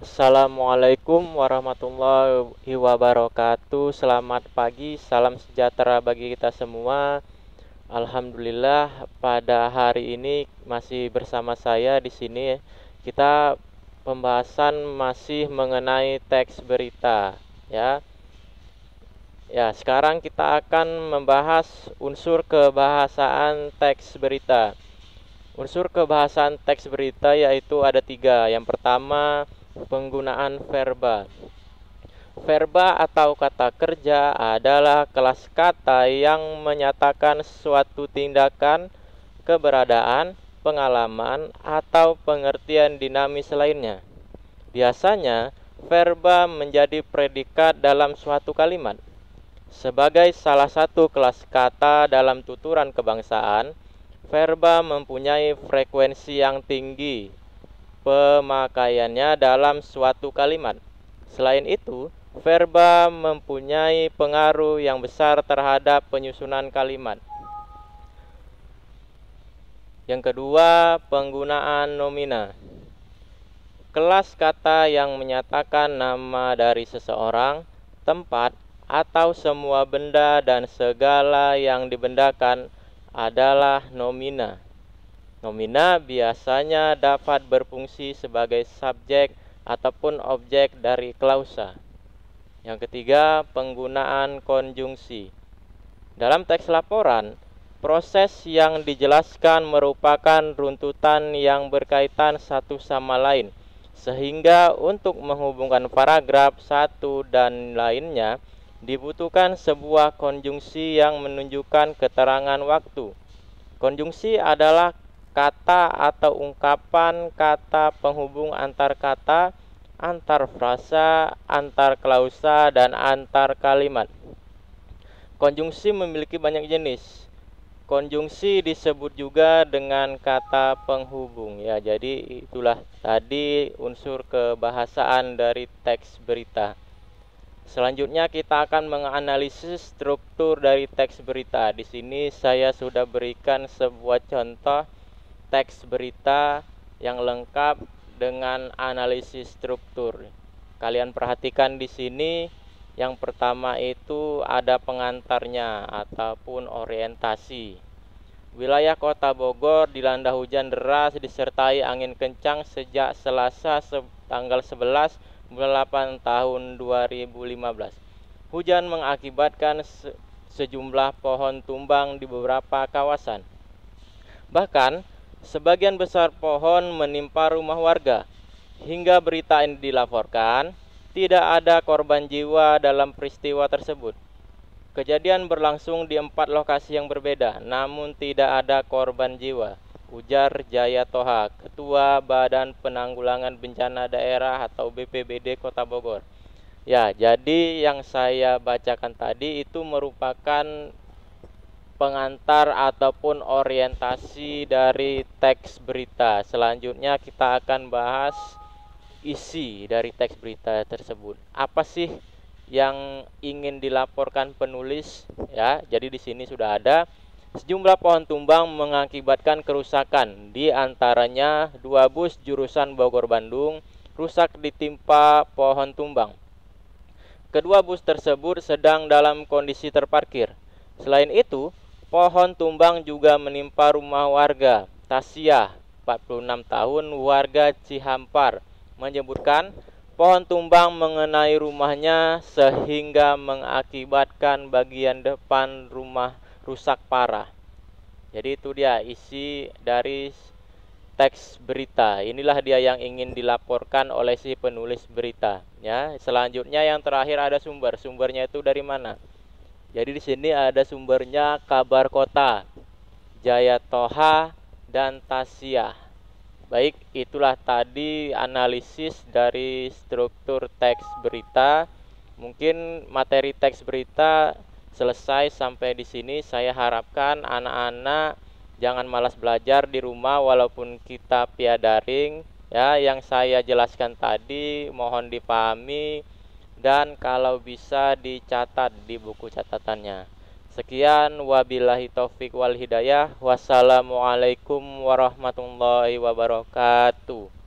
Assalamualaikum warahmatullahi wabarakatuh. Selamat pagi, salam sejahtera bagi kita semua. Alhamdulillah pada hari ini masih bersama saya di sini. Kita pembahasan masih mengenai teks berita, ya. Ya, sekarang kita akan membahas unsur kebahasaan teks berita. Unsur kebahasaan teks berita yaitu ada tiga. Yang pertama, penggunaan verba. Verba atau kata kerja adalah kelas kata yang menyatakan suatu tindakan, keberadaan, pengalaman, atau pengertian dinamis lainnya. Biasanya, verba menjadi predikat dalam suatu kalimat. Sebagai salah satu kelas kata dalam tuturan kebangsaan, verba mempunyai frekuensi yang tinggi pemakaiannya dalam suatu kalimat. Selain itu, verba mempunyai pengaruh yang besar terhadap penyusunan kalimat. Yang kedua, penggunaan nomina. Kelas kata yang menyatakan nama dari seseorang, tempat, atau semua benda dan segala yang dibendakan adalah nomina. Nomina biasanya dapat berfungsi sebagai subjek ataupun objek dari klausa. Yang ketiga, penggunaan konjungsi. Dalam teks laporan, proses yang dijelaskan merupakan runtutan yang berkaitan satu sama lain, sehingga untuk menghubungkan paragraf satu dan lainnya dibutuhkan sebuah konjungsi yang menunjukkan keterangan waktu. Konjungsi adalah kata atau ungkapan kata penghubung antar kata, antar frasa, antar klausa, dan antar kalimat. Konjungsi memiliki banyak jenis. Konjungsi disebut juga dengan kata penghubung, ya. Jadi itulah tadi unsur kebahasaan dari teks berita. Selanjutnya kita akan menganalisis struktur dari teks berita. Di sini saya sudah berikan sebuah contoh teks berita yang lengkap dengan analisis struktur. Kalian perhatikan di sini, yang pertama itu ada pengantarnya ataupun orientasi. Wilayah Kota Bogor dilanda hujan deras disertai angin kencang sejak Selasa tanggal 11 bulan 8 tahun 2015. Hujan mengakibatkan sejumlah pohon tumbang di beberapa kawasan. Bahkan, sebagian besar pohon menimpa rumah warga. Hingga berita ini dilaporkan, tidak ada korban jiwa dalam peristiwa tersebut. Kejadian berlangsung di 4 lokasi yang berbeda, namun tidak ada korban jiwa, ujar Jaya Toha, Ketua Badan Penanggulangan Bencana Daerah atau BPBD Kota Bogor. Ya, jadi yang saya bacakan tadi itu merupakan pengantar ataupun orientasi dari teks berita. Selanjutnya kita akan bahas isi dari teks berita tersebut. Apa sih yang ingin dilaporkan penulis, ya? Jadi di sini sudah ada sejumlah pohon tumbang mengakibatkan kerusakan, di antaranya 2 bus jurusan Bogor Bandung rusak ditimpa pohon tumbang. Kedua bus tersebut sedang dalam kondisi terparkir. Selain itu, pohon tumbang juga menimpa rumah warga Tasya, 46 tahun, warga Cihampar, menyebutkan pohon tumbang mengenai rumahnya sehingga mengakibatkan bagian depan rumah rusak parah. Jadi itu dia isi dari teks berita. Inilah dia yang ingin dilaporkan oleh si penulis berita, ya. Selanjutnya yang terakhir ada sumber. Sumbernya itu dari mana? Jadi di sini ada sumbernya Kabar Kota, Jaya Toha, dan Tasya. Baik, itulah tadi analisis dari struktur teks berita. Mungkin materi teks berita selesai sampai di sini. Saya harapkan anak-anak jangan malas belajar di rumah walaupun kita via daring, ya. Yang saya jelaskan tadi mohon dipahami dan kalau bisa dicatat di buku catatannya. Sekian, wabillahi taufik wal hidayah. Wassalamualaikum warahmatullahi wabarakatuh.